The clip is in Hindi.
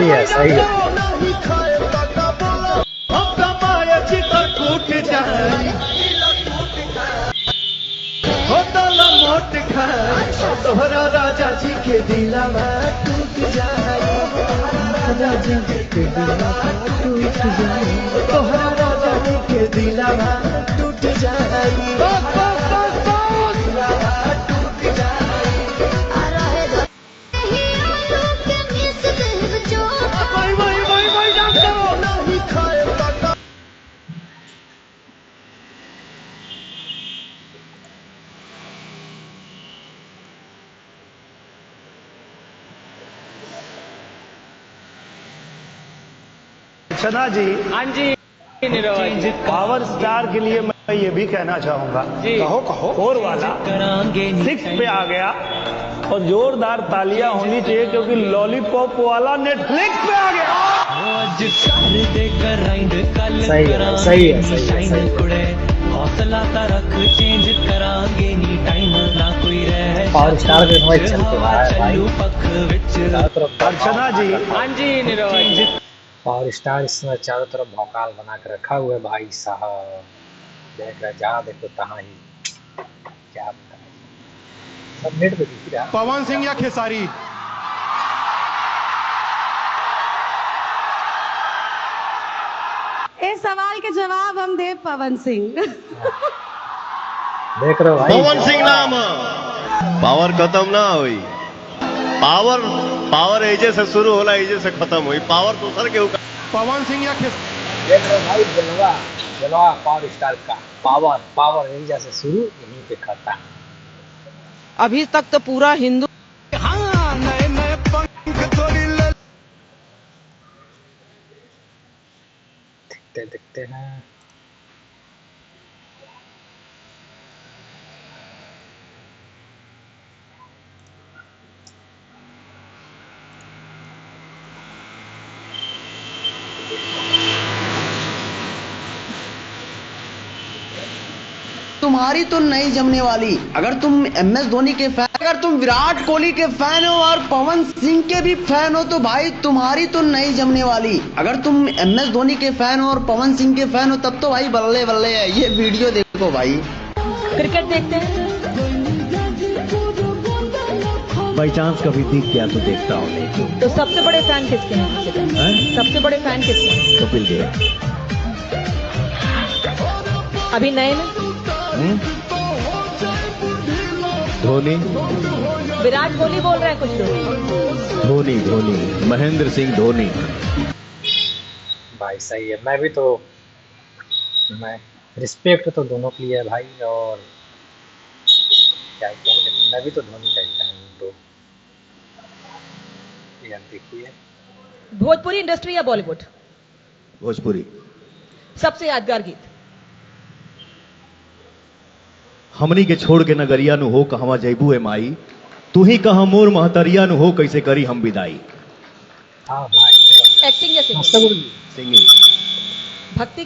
सही है, सही है। तोहरा राजा जी के दिला में टूट जाए, राजा जी के दिला में टूट जाए, तोहरा राजा जी के दिला में टूट जाए, टूट जाए। अर्चना जी, हाँ जी निरवा जी। पावर स्टार के लिए मैं ये भी कहना चाहूंगा, जी। कहो कहो, फोर वाला 6 पे आ गया और जोरदार तालियां होनी चाहिए क्योंकि लॉलीपॉप वाला नेटफ्लिक्स पे आ गया। सही है, सही है, सही है। हौसला रख चेंज करांगे नी टाइम ना कोई रह पावर स्टार के भाई चलते रहा है भाई। चारों तरफ अर्चना जी, हाँ जी निरवा जी। पावर स्टार इसमें चारों तरफ भौकाल बना के रखा हुआ है भाई साहब। देख रहे जहाँ देखो तहाँ ही क्या बताएं, सब नेट पे दिख रहा है। पवन सिंह या खेसारी? इस सवाल के जवाब हम दे पवन सिंह। देख रहे हो भाई, पवन सिंह नाम पावर खत्म ना हुई। पावर एजे से शुरू होला, एजे से खत्म हुई। पावर तो सर के ऊपर। पवन सिंह या खेसारी? देख रहे हो भाई, जलवा पावर स्टार का पावर यही जैसे शुरू यहीं पे खत्म। अभी तक तो पूरा हिंदू देखते हैं। तुम्हारी तो नहीं जमने वाली। अगर तुम MS धोनी के फैन, अगर तुम विराट कोहली के फैन हो और पवन सिंह के भी फैन हो तो भाई तुम्हारी तो नहीं जमने वाली। अगर तुम MS धोनी के फैन हो और पवन सिंह के फैन हो तब तो भाई बल्ले बल्ले है। ये वीडियो देखो भाई। क्रिकेट देखते हैं? बाई चांस कभी दिख गया तो देखता हूँ। तो सबसे बड़े फैन किसके हैं? सबसे बड़े फैन किसके हैं? कपिल देव। अभी नए में धोनी, विराट कोहली बोल रहे हैं कुछ लोग। धोनी, महेंद्र सिंह धोनी। भाई सही है। मैं रिस्पेक्ट तो दोनों के लिए है भाई, और क्या कहूँ, लेकिन मैं भी तो धोनी का ही फैन हूँ। तो यार देखिए, भोजपुरी इंडस्ट्री या बॉलीवुड? भोजपुरी। सबसे यादगार गीत? हमनी के छोड़ के नगरिया नु हो कहवा जैबू ए माई, तू ही कहा मोर महतरिया नु हो कैसे करी हम विदाई। हाँ भाई, एक्टिंग या सिंगिंग? सिंगिंग। भक्ति